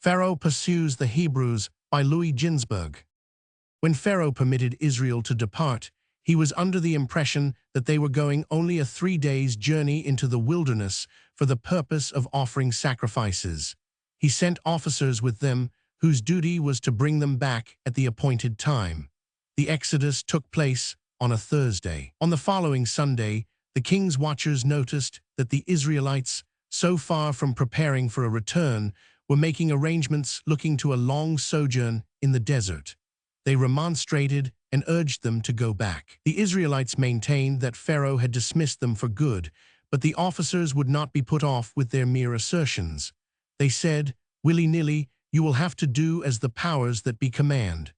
Pharaoh Pursues the Hebrews by Ginzberg. When Pharaoh permitted Israel to depart, he was under the impression that they were going only a 3 days' journey into the wilderness for the purpose of offering sacrifices. He sent officers with them, whose duty was to bring them back at the appointed time. The exodus took place on a Thursday. On the following Sunday, the king's watchers noticed that the Israelites, so far from preparing for a return, were making arrangements looking to a long sojourn in the desert. They remonstrated and urged them to go back. The Israelites maintained that Pharaoh had dismissed them for good, but the officers would not be put off with their mere assertions. They said, willy-nilly, you will have to do as the powers that be command.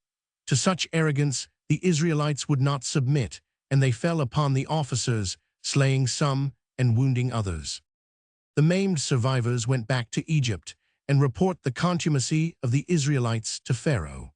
To such arrogance the Israelites would not submit, and they fell upon the officers, slaying some and wounding others. The maimed survivors went back to Egypt and report the contumacy of the Israelites to Pharaoh.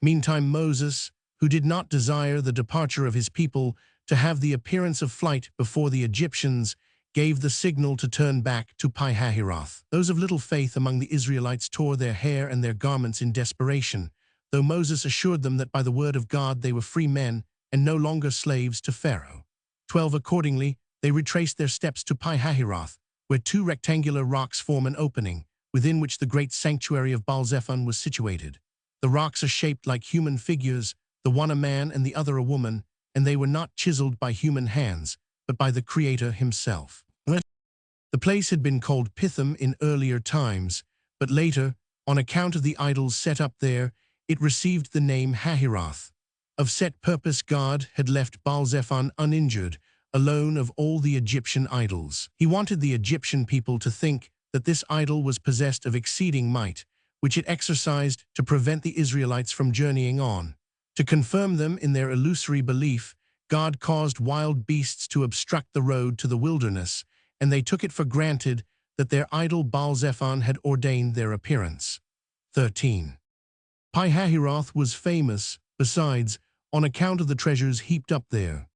Meantime Moses, who did not desire the departure of his people to have the appearance of flight before the Egyptians, gave the signal to turn back to Pi-hahiroth. Those of little faith among the Israelites tore their hair and their garments in desperation, though Moses assured them that by the word of God they were free men and no longer slaves to Pharaoh. 12 Accordingly, they retraced their steps to Pi-hahiroth, where 2 rectangular rocks form an opening, within which the great sanctuary of Baal-zephon was situated. The rocks are shaped like human figures, the one a man and the other a woman, and they were not chiseled by human hands, but by the Creator himself. The place had been called Pithom in earlier times, but later, on account of the idols set up there, it received the name Hahiroth. Of set purpose God had left Baal-zephon uninjured, alone of all the Egyptian idols. He wanted the Egyptian people to think that this idol was possessed of exceeding might, which it exercised to prevent the Israelites from journeying on. To confirm them in their illusory belief, God caused wild beasts to obstruct the road to the wilderness, and they took it for granted that their idol Baal-zephon had ordained their appearance. 13. Pi-hahiroth was famous, besides, on account of the treasures heaped up there.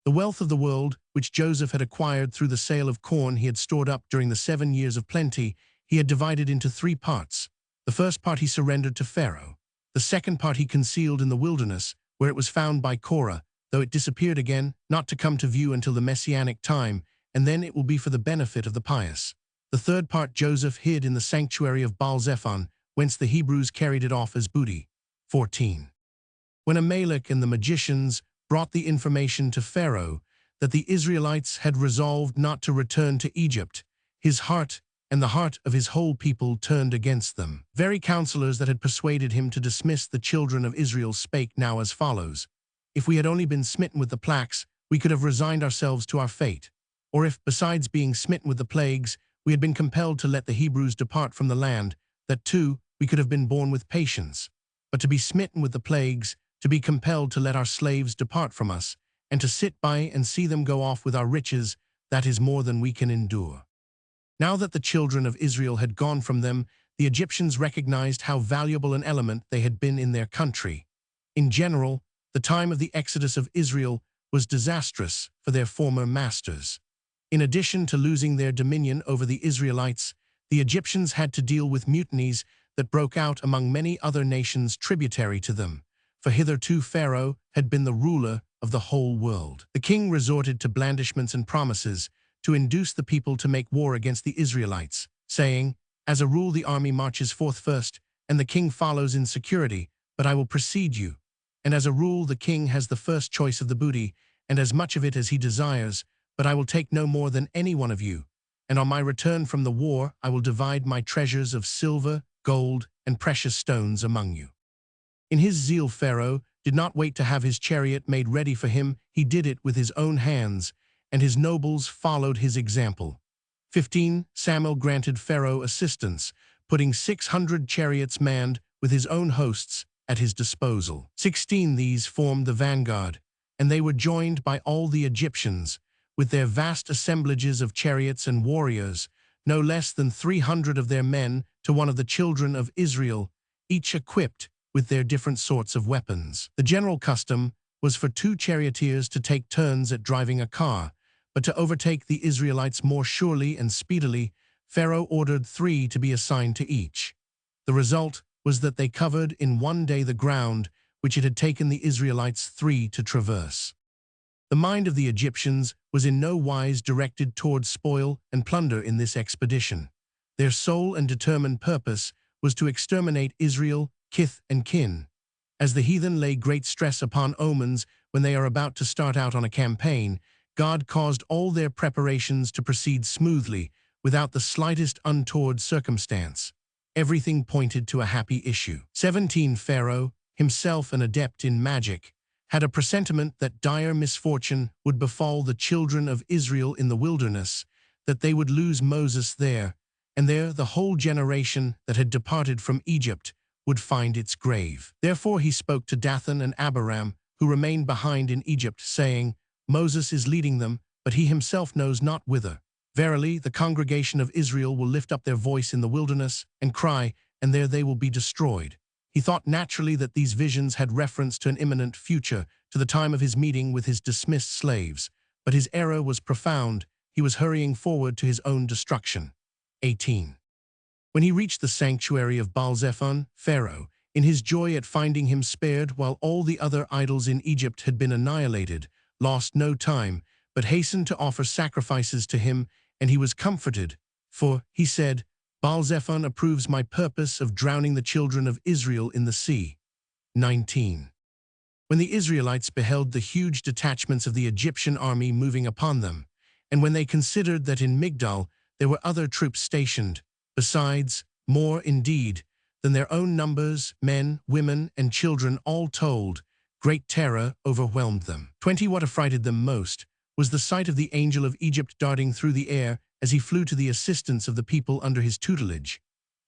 The wealth of the world, which Joseph had acquired through the sale of corn he had stored up during the 7 years of plenty, he had divided into 3 parts. The first part he surrendered to Pharaoh. The second part he concealed in the wilderness, where it was found by Korah, though it disappeared again, not to come to view until the Messianic time, and then it will be for the benefit of the pious. The third part Joseph hid in the sanctuary of Baal-zephon, whence the Hebrews carried it off as booty. 14. When Amalek and the magicians brought the information to Pharaoh that the Israelites had resolved not to return to Egypt, his heart and the heart of his whole people turned against them. Very counselors that had persuaded him to dismiss the children of Israel spake now as follows: If we had only been smitten with the plagues, we could have resigned ourselves to our fate. Or if, besides being smitten with the plagues, we had been compelled to let the Hebrews depart from the land, that too we could have been borne with patience. But to be smitten with the plagues, to be compelled to let our slaves depart from us, and to sit by and see them go off with our riches, that is more than we can endure. Now that the children of Israel had gone from them, the Egyptians recognized how valuable an element they had been in their country. In general, the time of the exodus of Israel was disastrous for their former masters. In addition to losing their dominion over the Israelites, the Egyptians had to deal with mutinies that broke out among many other nations tributary to them, for hitherto Pharaoh had been the ruler of the whole world. The king resorted to blandishments and promises to induce the people to make war against the Israelites, saying, As a rule the army marches forth first, and the king follows in security, but I will precede you. And as a rule the king has the first choice of the booty, and as much of it as he desires, but I will take no more than any one of you. And on my return from the war I will divide my treasures of silver, gold, and precious stones among you. In his zeal Pharaoh did not wait to have his chariot made ready for him, he did it with his own hands, and his nobles followed his example. 15. Samuel granted Pharaoh assistance, putting 600 chariots manned with his own hosts at his disposal. 16. These formed the vanguard, and they were joined by all the Egyptians, with their vast assemblages of chariots and warriors, no less than 300 of their men to one of the children of Israel, each equipped with their different sorts of weapons. The general custom was for 2 charioteers to take turns at driving a car, but to overtake the Israelites more surely and speedily, Pharaoh ordered 3 to be assigned to each. The result was that they covered in one day the ground which it had taken the Israelites 3 to traverse. The mind of the Egyptians was in no wise directed towards spoil and plunder in this expedition. Their sole and determined purpose was to exterminate Israel, kith and kin. As the heathen lay great stress upon omens when they are about to start out on a campaign, God caused all their preparations to proceed smoothly, without the slightest untoward circumstance. Everything pointed to a happy issue. 17 Pharaoh, himself an adept in magic, had a presentiment that dire misfortune would befall the children of Israel in the wilderness, that they would lose Moses there, and there the whole generation that had departed from Egypt would find its grave. Therefore he spoke to Dathan and Abiram, who remained behind in Egypt, saying, Moses is leading them, but he himself knows not whither. Verily, the congregation of Israel will lift up their voice in the wilderness and cry, and there they will be destroyed. He thought naturally that these visions had reference to an imminent future, to the time of his meeting with his dismissed slaves. But his error was profound. He was hurrying forward to his own destruction. 18. When he reached the sanctuary of Baal-zephon, Pharaoh, in his joy at finding him spared while all the other idols in Egypt had been annihilated, lost no time, but hastened to offer sacrifices to him, and he was comforted. For, he said, Baal-zephon approves my purpose of drowning the children of Israel in the sea. 19. When the Israelites beheld the huge detachments of the Egyptian army moving upon them, and when they considered that in Migdol there were other troops stationed, besides, more indeed, than their own numbers, men, women, and children all told, great terror overwhelmed them. 20. What affrighted them most was the sight of the angel of Egypt darting through the air as he flew to the assistance of the people under his tutelage.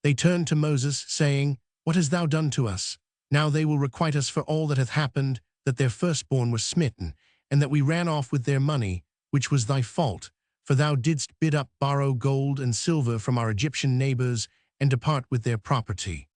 They turned to Moses, saying, What hast thou done to us? Now they will requite us for all that hath happened, that their firstborn was smitten, and that we ran off with their money, which was thy fault, for thou didst bid up borrow gold and silver from our Egyptian neighbors, and depart with their property.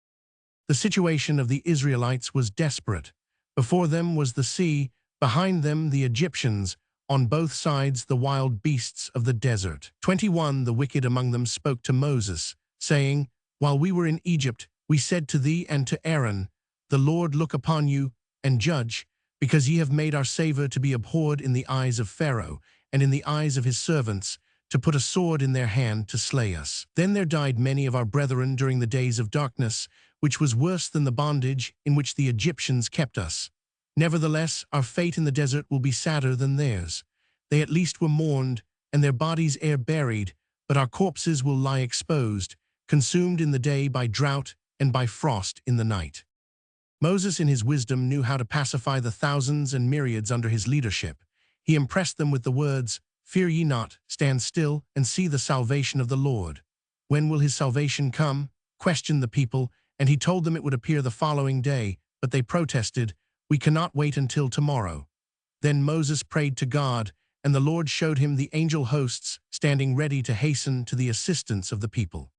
The situation of the Israelites was desperate. Before them was the sea, behind them the Egyptians, on both sides the wild beasts of the desert. 21. The wicked among them spoke to Moses, saying, While we were in Egypt, we said to thee and to Aaron, The Lord look upon you, and judge, because ye have made our savor to be abhorred in the eyes of Pharaoh, and in the eyes of his servants, to put a sword in their hand to slay us. Then there died many of our brethren during the days of darkness, which was worse than the bondage in which the Egyptians kept us. Nevertheless, our fate in the desert will be sadder than theirs. They at least were mourned, and their bodies ere buried, but our corpses will lie exposed, consumed in the day by drought and by frost in the night. Moses in his wisdom knew how to pacify the thousands and myriads under his leadership. He impressed them with the words, Fear ye not, stand still, and see the salvation of the Lord. When will his salvation come? Questioned the people, and he told them it would appear the following day, but they protested, We cannot wait until tomorrow. Then Moses prayed to God, and the Lord showed him the angel hosts standing ready to hasten to the assistance of the people.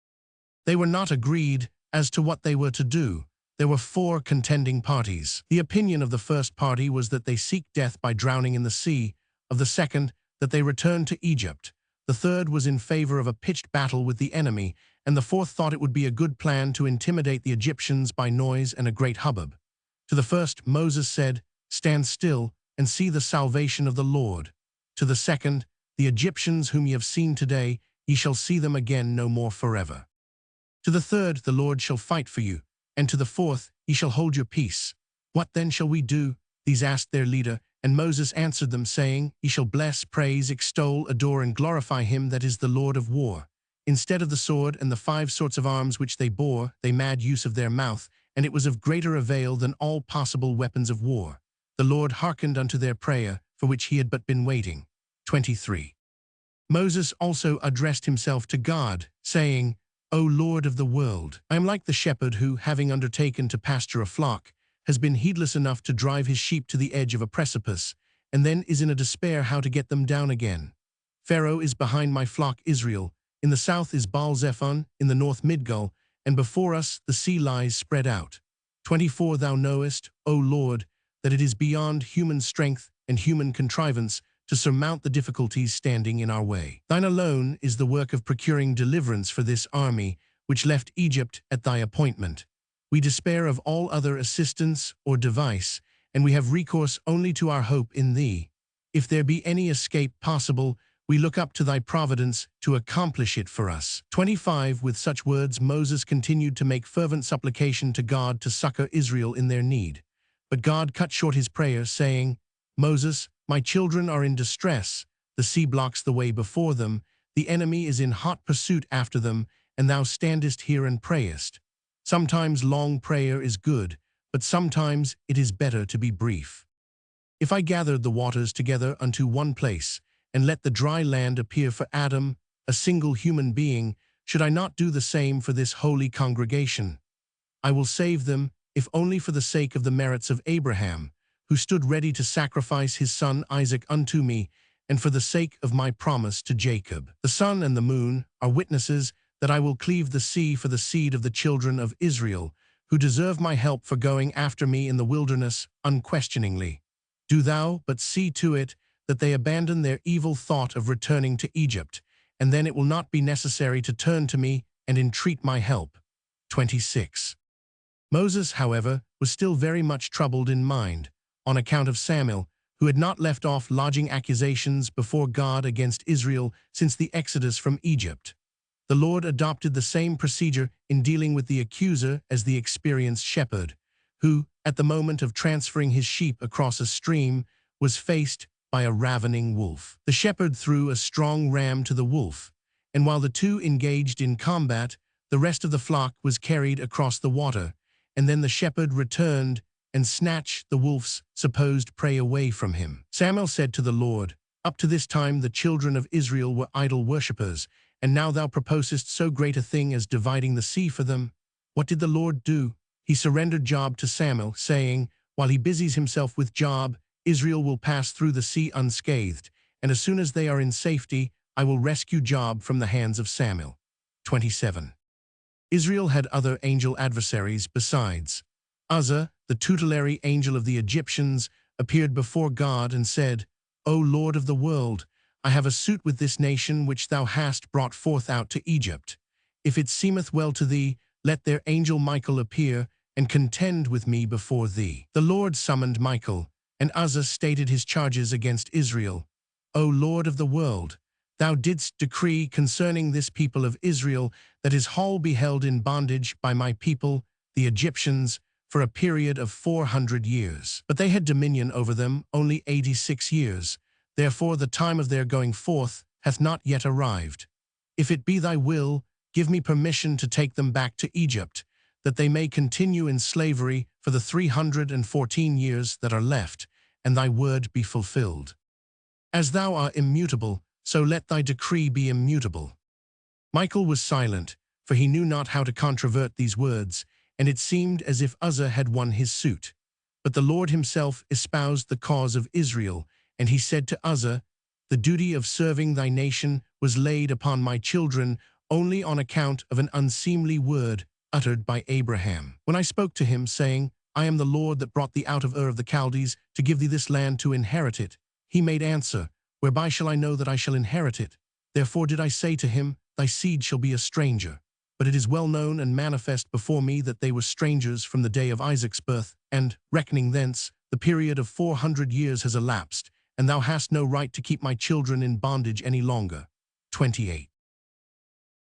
They were not agreed as to what they were to do. There were 4 contending parties. The opinion of the first party was that they seek death by drowning in the sea, of the second, that they return to Egypt. The third was in favor of a pitched battle with the enemy, and the fourth thought it would be a good plan to intimidate the Egyptians by noise and a great hubbub. To the first Moses said, Stand still, and see the salvation of the Lord. To the second, The Egyptians whom ye have seen today, ye shall see them again no more forever. To the third, The Lord shall fight for you, and to the fourth, Ye shall hold your peace. What then shall we do? These asked their leader, and Moses answered them, saying, Ye shall bless, praise, extol, adore, and glorify him that is the Lord of war. Instead of the sword and the 5 sorts of arms which they bore, they made use of their mouth, and it was of greater avail than all possible weapons of war. The Lord hearkened unto their prayer, for which he had but been waiting. 23. Moses also addressed himself to God, saying, O Lord of the world, I am like the shepherd who, having undertaken to pasture a flock, has been heedless enough to drive his sheep to the edge of a precipice, and then is in a despair how to get them down again. Pharaoh is behind my flock Israel, in the south is Baal-zephon, in the north Midgul, and before us the sea lies spread out. 24. Thou knowest, O Lord, that it is beyond human strength and human contrivance to surmount the difficulties standing in our way. Thine alone is the work of procuring deliverance for this army, which left Egypt at thy appointment. We despair of all other assistance or device, and we have recourse only to our hope in thee. If there be any escape possible, we look up to thy providence to accomplish it for us. 25. With such words Moses continued to make fervent supplication to God to succor Israel in their need. But God cut short his prayer, saying, Moses, my children are in distress. The sea blocks the way before them. The enemy is in hot pursuit after them, and thou standest here and prayest. Sometimes long prayer is good, but sometimes it is better to be brief. If I gathered the waters together unto one place, and let the dry land appear for Adam, a single human being, should I not do the same for this holy congregation? I will save them, if only for the sake of the merits of Abraham, who stood ready to sacrifice his son Isaac unto me, and for the sake of my promise to Jacob. The sun and the moon are witnesses that I will cleave the sea for the seed of the children of Israel, who deserve my help for going after me in the wilderness unquestioningly. Do thou but see to it that they abandon their evil thought of returning to Egypt, and then it will not be necessary to turn to me and entreat my help. 26. Moses, however, was still very much troubled in mind, on account of Samuel, who had not left off lodging accusations before God against Israel since the exodus from Egypt. The Lord adopted the same procedure in dealing with the accuser as the experienced shepherd, who, at the moment of transferring his sheep across a stream, was faced by a ravening wolf. The shepherd threw a strong ram to the wolf, and while the two engaged in combat, the rest of the flock was carried across the water, and then the shepherd returned and snatched the wolf's supposed prey away from him. Samuel said to the Lord, Up to this time the children of Israel were idol worshippers, and now thou proposest so great a thing as dividing the sea for them. What did the Lord do? He surrendered Job to Samuel, saying, While he busies himself with Job, Israel will pass through the sea unscathed, and as soon as they are in safety, I will rescue Job from the hands of Samuel. 27. Israel had other angel adversaries besides. Uzzah, the tutelary angel of the Egyptians, appeared before God and said, O Lord of the world, I have a suit with this nation which thou hast brought forth out to Egypt. If it seemeth well to thee, let their angel Michael appear, and contend with me before thee. The Lord summoned Michael, and Uzzah stated his charges against Israel. O Lord of the world, thou didst decree concerning this people of Israel that his hall be held in bondage by my people, the Egyptians, for a period of 400 years. But they had dominion over them only 86 years. Therefore the time of their going forth hath not yet arrived. If it be thy will, give me permission to take them back to Egypt, that they may continue in slavery for the 314 years that are left, and thy word be fulfilled. As thou art immutable, so let thy decree be immutable. Michael was silent, for he knew not how to controvert these words, and it seemed as if Uzzah had won his suit. But the Lord himself espoused the cause of Israel, and he said to Uzzah, The duty of serving thy nation was laid upon my children only on account of an unseemly word uttered by Abraham. When I spoke to him, saying, I am the Lord that brought thee out of Ur of the Chaldees to give thee this land to inherit it, he made answer, Whereby shall I know that I shall inherit it? Therefore did I say to him, Thy seed shall be a stranger. But it is well known and manifest before me that they were strangers from the day of Isaac's birth, and, reckoning thence, the period of 400 years has elapsed, and thou hast no right to keep my children in bondage any longer. 28.